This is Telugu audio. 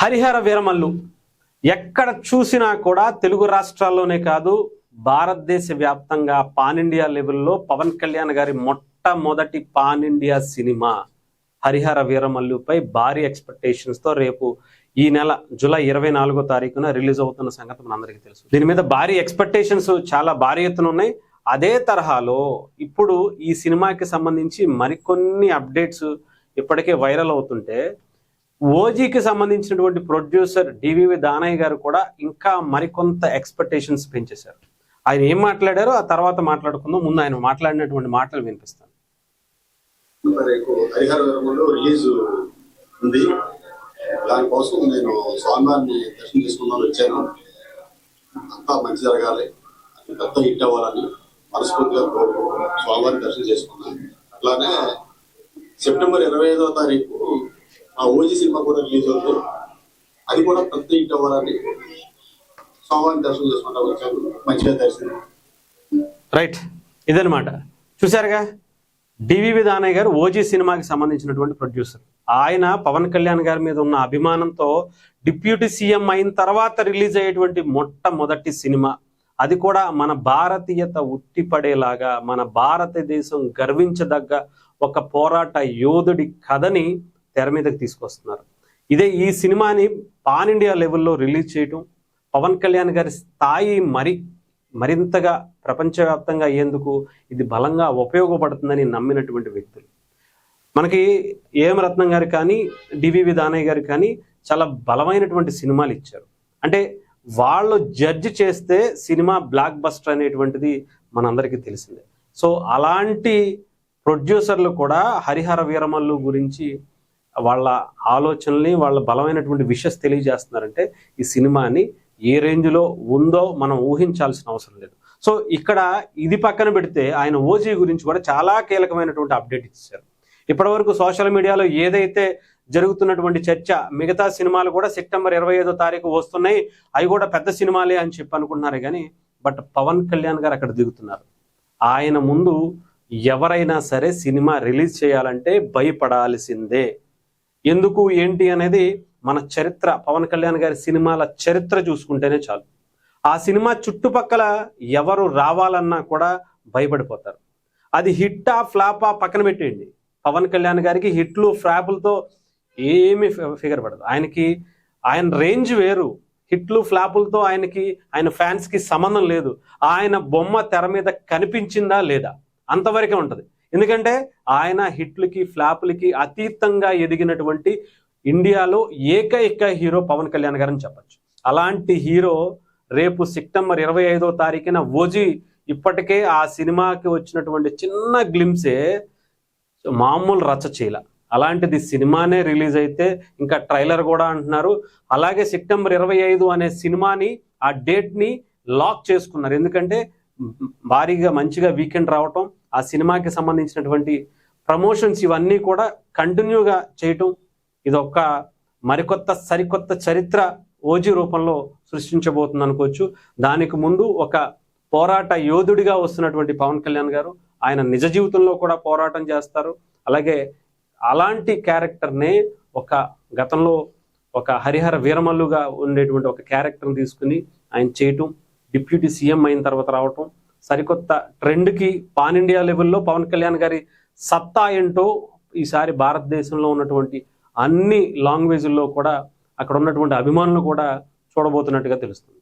హరిహర వీరమల్లు ఎక్కడ చూసినా కూడా తెలుగు రాష్ట్రాల్లోనే కాదు భారతదేశ వ్యాప్తంగా పాన్ ఇండియా లెవెల్లో పవన్ కళ్యాణ్ గారి మొట్టమొదటి పాన్ ఇండియా సినిమా హరిహర వీరమల్లుపై భారీ ఎక్స్పెక్టేషన్స్ తో రేపు ఈ నెల జూలై 24వ తారీఖున రిలీజ్ అవుతున్న సంగతి మనందరికీ తెలుసు. దీని మీద భారీ ఎక్స్పెక్టేషన్స్ చాలా భారీ ఎత్తున ఉన్నాయి. అదే తరహాలో ఇప్పుడు ఈ సినిమాకి సంబంధించి మరికొన్ని అప్డేట్స్ ఇప్పటికే వైరల్ అవుతుంటే ఓజీకి సంబంధించినటువంటి ప్రొడ్యూసర్ డివివి దానయ్య గారు కూడా ఇంకా మరికొంత ఎక్స్పెక్టేషన్స్ పెంచేశారు. ఆయన ఏం మాట్లాడారో ఆ తర్వాత మాట్లాడుకుందాం. ముందు ఆయన మాట్లాడినటువంటి మాటలు వినిపిస్తాను. హరిహర వీరమల్లు రిలీజ్ ఉంది. దానికోసం నేను స్వామివారిని దర్శనం చేసుకుందాం వచ్చాను. అంతా మంచి జరగాలి, పెద్ద హిట్ అవ్వాలని మనస్ఫూర్తిగా స్వామివారిని దర్శనం చేసుకున్నాను. అట్లానే సెప్టెంబర్ 25వ తారీఖు ఆ ఓజీ సినిమా కూడా రిలీజ్ అవుతుంది. అది కూడా పెద్ద హిట్ అవ్వాలని స్వామివారిని దర్శనం చేసుకుంటా వచ్చాను. మంచిగా దర్శనం. రైట్, ఇదనమాట. చూసారుగా, డివివి దానయ్య గారు ఓజీ సినిమాకి సంబంధించినటువంటి ప్రొడ్యూసర్. ఆయన పవన్ కళ్యాణ్ గారి మీద ఉన్న అభిమానంతో డిప్యూటీ సీఎం అయిన తర్వాత రిలీజ్ అయ్యేటువంటి మొట్టమొదటి సినిమా, అది కూడా మన భారతీయత ఉట్టిపడేలాగా, మన భారతదేశం గర్వించదగ్గ ఒక పోరాట యోధుడి కథని తెర మీదకి తీసుకొస్తున్నారు. ఇదే ఈ సినిమాని పాన్ ఇండియా లెవెల్లో రిలీజ్ చేయటం పవన్ కళ్యాణ్ గారి స్థాయి మరింతగా ప్రపంచవ్యాప్తంగా అయ్యేందుకు ఇది బలంగా ఉపయోగపడుతుందని నమ్మినటువంటి వ్యక్తులు. మనకి ఏఎం రత్నం గారు కానీ డివివి దానయ్య గారు కానీ చాలా బలమైనటువంటి సినిమాలు ఇచ్చారు. అంటే వాళ్ళు జడ్జి చేస్తే సినిమా బ్లాక్ బస్టర్ అనేటువంటిది మనందరికీ తెలిసిందే. సో అలాంటి ప్రొడ్యూసర్లు కూడా హరిహర వీరమల్లు గురించి వాళ్ళ ఆలోచనల్ని, వాళ్ళ బలమైనటువంటి విషస్ తెలియజేస్తున్నారంటే ఈ సినిమాని ఏ రేంజ్లో ఉందో మనం ఊహించాల్సిన అవసరం లేదు. సో ఇక్కడ ఇది పక్కన పెడితే ఆయన ఓజీ గురించి కూడా చాలా కీలకమైనటువంటి అప్డేట్ ఇచ్చారు. ఇప్పటివరకు సోషల్ మీడియాలో ఏదైతే జరుగుతున్నటువంటి చర్చ, మిగతా సినిమాలు కూడా సెప్టెంబర్ 25వ తారీఖు వస్తున్నాయి, అవి కూడా పెద్ద సినిమాలే అని చెప్పి అనుకుంటున్నారు. కానీ బట్ పవన్ కళ్యాణ్ గారు అక్కడ దిగుతున్నారు. ఆయన ముందు ఎవరైనా సరే సినిమా రిలీజ్ చేయాలంటే భయపడాల్సిందే. ఎందుకు ఏంటి అనేది మన చరిత్ర, పవన్ కళ్యాణ్ గారి సినిమాల చరిత్ర చూసుకుంటేనే చాలు. ఆ సినిమా చుట్టుపక్కల ఎవరు రావాలన్నా కూడా భయపడిపోతారు. అది హిట్టా ఫ్లాపా పక్కన పెట్టేయండి, పవన్ కళ్యాణ్ గారికి హిట్లు ఫ్లాపులతో ఏమీ ఫిగర్ పడదు. ఆయన రేంజ్ వేరు. హిట్లు ఫ్లాపులతో ఆయన ఫ్యాన్స్కి సంబంధం లేదు. ఆయన బొమ్మ తెర మీద కనిపించిందా లేదా అంతవరకే ఉంటుంది. ఎందుకంటే ఆయన హిట్లకి ఫ్లాపులకి అతీతంగా ఎదిగినటువంటి ఇండియాలో ఏకైక హీరో పవన్ కళ్యాణ్ గారని చెప్పచ్చు. అలాంటి హీరో రేపు సెప్టెంబర్ 25వ తారీఖున ఓజీ, ఇప్పటికే ఆ సినిమాకి వచ్చినటువంటి చిన్న గ్లిమ్సే మామూలు రచ్చ చేయల. అలాంటిది సినిమానే రిలీజ్ అయితే ఇంకా ట్రైలర్ కూడా అంటున్నారు. అలాగే సెప్టెంబర్ 25 అనే సినిమాని, ఆ డేట్ని లాక్ చేసుకున్నారు. ఎందుకంటే భారీగా మంచిగా వీకెండ్ రావటం, ఆ సినిమాకి సంబంధించినటువంటి ప్రమోషన్స్ ఇవన్నీ కూడా కంటిన్యూగా చేయటం, ఇదొక సరికొత్త చరిత్ర ఓజీ రూపంలో సృష్టించబోతుంది అనుకోవచ్చు. దానికి ముందు ఒక పోరాట యోధుడిగా వస్తున్నటువంటి పవన్ కళ్యాణ్ గారు ఆయన నిజ జీవితంలో కూడా పోరాటం చేస్తారు. అలాగే అలాంటి క్యారెక్టర్నే గతంలో ఒక హరిహర వీరమల్లుగా ఉండేటువంటి ఒక క్యారెక్టర్ని తీసుకుని ఆయన చేయటం, డిప్యూటీ సీఎం అయిన తర్వాత రావటం, సరికొత్త ట్రెండ్కి పాన్ ఇండియా లెవెల్లో పవన్ కళ్యాణ్ గారి సత్తా ఏంటో ఈసారి భారతదేశంలో ఉన్నటువంటి అన్ని లాంగ్వేజ్ల్లో కూడా అక్కడ ఉన్నటువంటి అభిమానులు కూడా చూడబోతున్నట్టుగా తెలుస్తుంది.